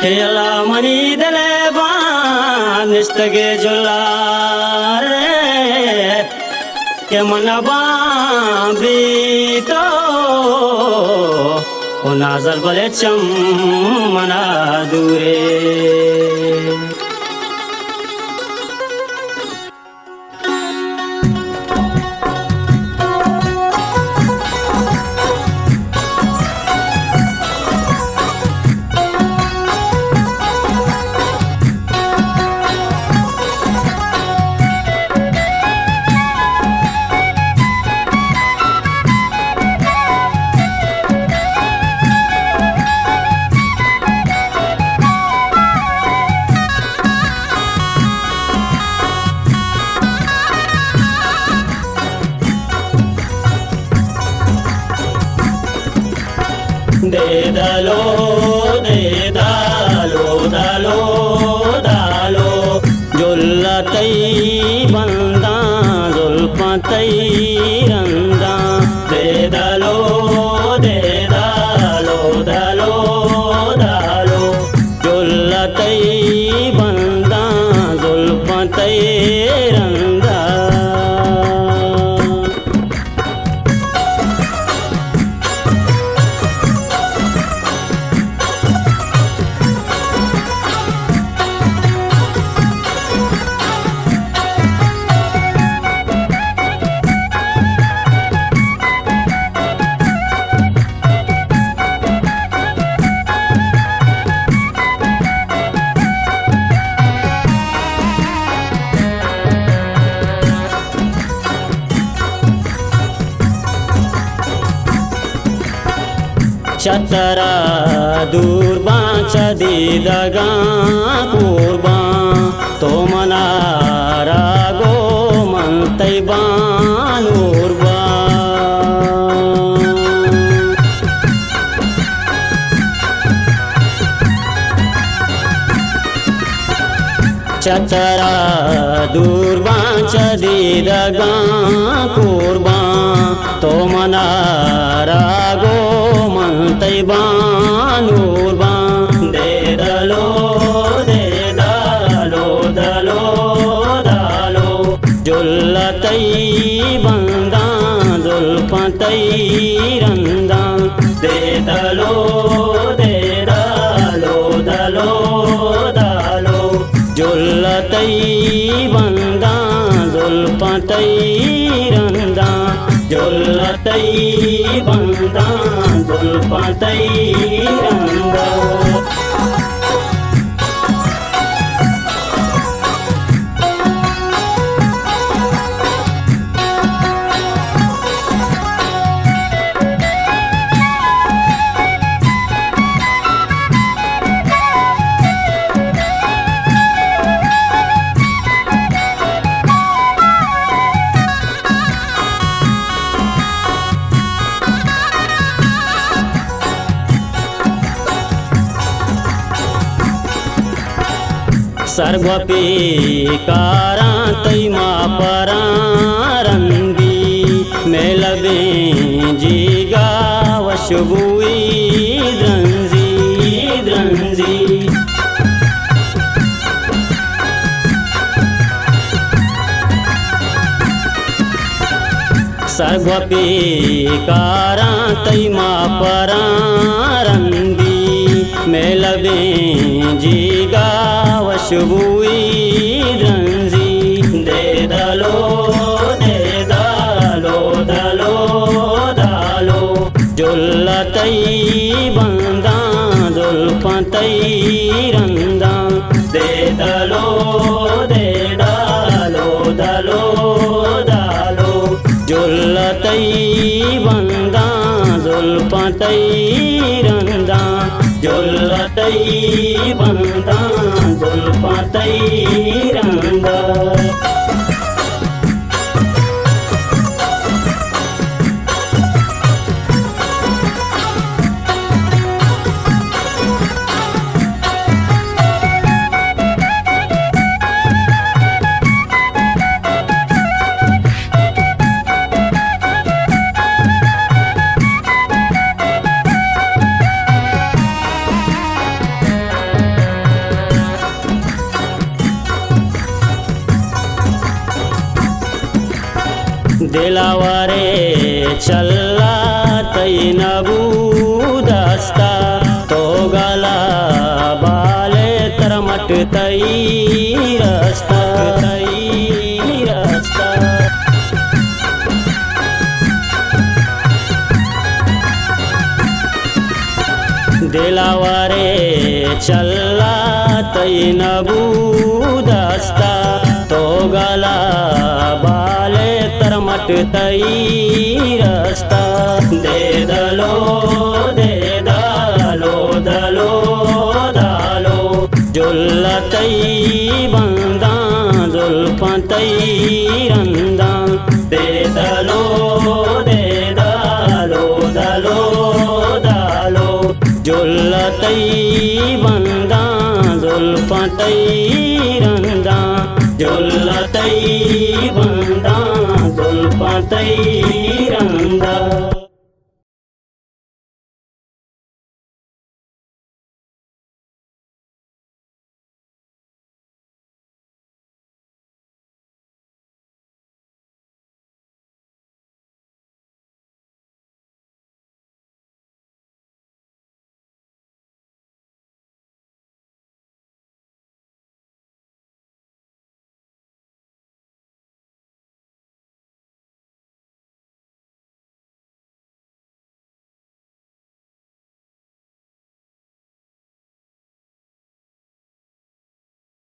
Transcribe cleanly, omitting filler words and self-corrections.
Kela mani deleban nistage julare ke manaba brito onazal balecham manadure Dedalo, dedalo, dalo, dalo, jolatai banda, jolpatai randa. Dedalo, dedalo, dalo, dalo, jolatai banda, jolpatai randa. Chatara durba chadidaga purba to manara go mantai banurba Chatara durba chadidaga purba to manara go mantai banurba dedalo dedalo dalo dalo jolatai banda jolpatai randa dedalo dedalo dalo dalo jolatai banda jolpatai randa jolatai banda jolpatai randa सर्वपि कारा तैमा परारंगी मेलबे जीगा वशबुई द्रंजी द्रंजी सर्वपि कारा तैमा परारंगी मेलबे जीगा वशबुई द्रंजी dedalo dedalo dalo dalo jolatai banda jolpatai randa dedalo dedalo dalo dalo jolatai banda jolpatai randa jolatai banda jolpatai randa दिलावारे चल्ला तै नबूदस्ता तो गला बाले तरमट तई रस्ता दिलावारे चल्ला तै नबूदस्ता तो गला बाले तरमट तई रस्ता दे दलो दलो दालो जुल्लतै बंदा जुल्फतै रंदा दे दलो दालो जुल्लतै बंदा जुल्फतै रंदा जुल्लतै बंदा जुल्फतै रंदा।